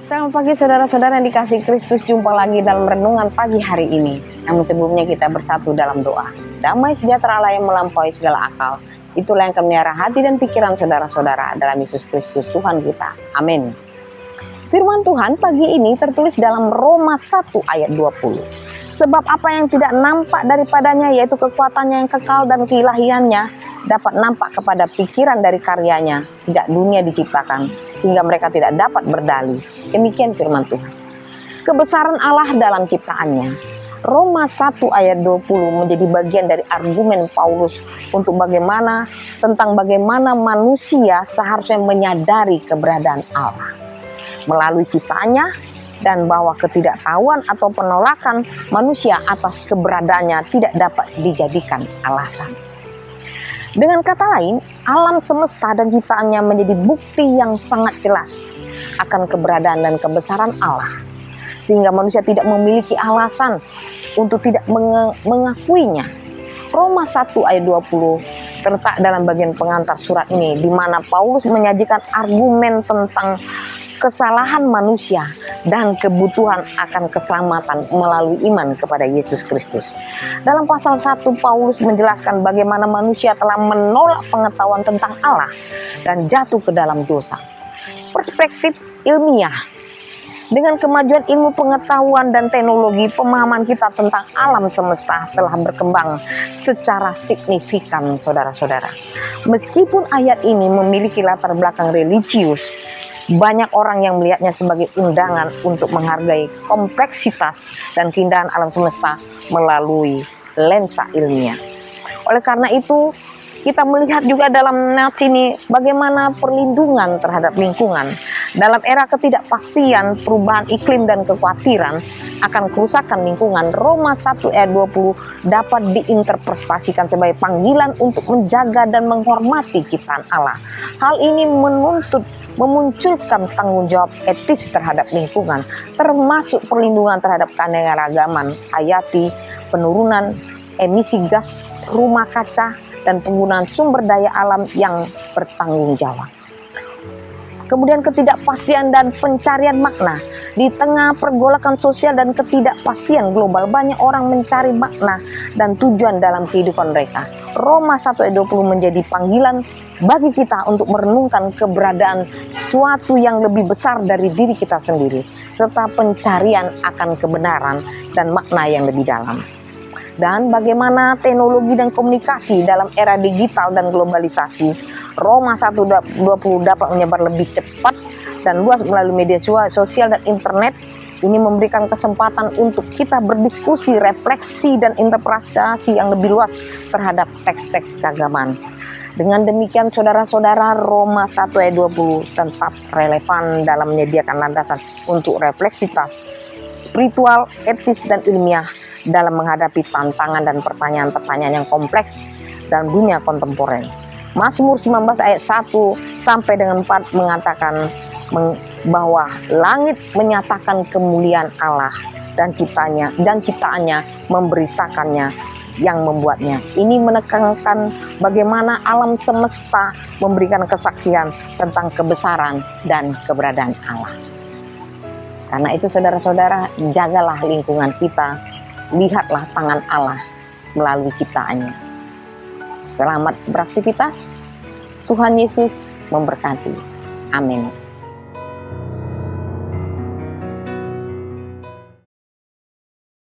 Selamat pagi saudara-saudara yang dikasihi Kristus, jumpa lagi dalam renungan pagi hari ini. Namun sebelumnya kita bersatu dalam doa. Damai sejahtera Allah yang melampaui segala akal, itulah yang akan memelihara hati dan pikiran saudara-saudara dalam Yesus Kristus Tuhan kita. Amin. Firman Tuhan pagi ini tertulis dalam Roma 1 ayat 20. Sebab apa yang tidak nampak daripadanya, yaitu kekuatannya yang kekal dan keilahiannya, dapat nampak kepada pikiran dari karyanya sejak dunia diciptakan, sehingga mereka tidak dapat berdalih. Demikian firman Tuhan. Kebesaran Allah dalam ciptaannya. Roma 1 ayat 20 menjadi bagian dari argumen Paulus untuk bagaimana manusia seharusnya menyadari keberadaan Allah melalui ciptaannya, dan bahwa ketidaktahuan atau penolakan manusia atas keberadaannya tidak dapat dijadikan alasan. Dengan kata lain, alam semesta dan ciptaannya menjadi bukti yang sangat jelas akan keberadaan dan kebesaran Allah, sehingga manusia tidak memiliki alasan untuk tidak mengakuinya. Roma 1 ayat 20 terletak dalam bagian pengantar surat ini, di mana Paulus menyajikan argumen tentang kesalahan manusia dan kebutuhan akan keselamatan melalui iman kepada Yesus Kristus. Dalam pasal 1, Paulus menjelaskan bagaimana manusia telah menolak pengetahuan tentang Allah dan jatuh ke dalam dosa. Perspektif ilmiah. Dengan kemajuan ilmu pengetahuan dan teknologi, pemahaman kita tentang alam semesta telah berkembang secara signifikan, saudara-saudara. Meskipun ayat ini memiliki latar belakang religius, banyak orang yang melihatnya sebagai undangan untuk menghargai kompleksitas dan keindahan alam semesta melalui lensa ilmiah. Oleh karena itu, kita melihat juga dalam nats ini bagaimana perlindungan terhadap lingkungan. Dalam era ketidakpastian, perubahan iklim dan kekhawatiran akan kerusakan lingkungan, Roma 1 ayat 20 dapat diinterpretasikan sebagai panggilan untuk menjaga dan menghormati ciptaan Allah. Hal ini memunculkan tanggung jawab etis terhadap lingkungan, termasuk perlindungan terhadap keanekaragaman hayati, penurunan emisi gas rumah kaca, dan penggunaan sumber daya alam yang bertanggung jawab. Kemudian ketidakpastian dan pencarian makna. Di tengah pergolakan sosial dan ketidakpastian global, banyak orang mencari makna dan tujuan dalam kehidupan mereka. Roma 1 ayat 20 menjadi panggilan bagi kita untuk merenungkan keberadaan suatu yang lebih besar dari diri kita sendiri, serta pencarian akan kebenaran dan makna yang lebih dalam. Dan bagaimana teknologi dan komunikasi dalam era digital dan globalisasi, Roma 1:20 dapat menyebar lebih cepat dan luas melalui media sosial dan internet. Ini memberikan kesempatan untuk kita berdiskusi, refleksi, dan interpretasi yang lebih luas terhadap teks-teks keagamaan. Dengan demikian, saudara-saudara, Roma 1 ayat 20 tetap relevan dalam menyediakan landasan untuk refleksitas spiritual, etis, dan ilmiah dalam menghadapi tantangan dan pertanyaan-pertanyaan yang kompleks dalam dunia kontemporer. Mazmur 19 ayat 1 sampai dengan 4 mengatakan bahwa langit menyatakan kemuliaan Allah dan ciptaannya memberitakannya yang membuatnya. Ini menekankan bagaimana alam semesta memberikan kesaksian tentang kebesaran dan keberadaan Allah. Karena itu saudara-saudara, jagalah lingkungan kita, lihatlah tangan Allah melalui ciptaannya. Selamat beraktivitas, Tuhan Yesus memberkati. Amin.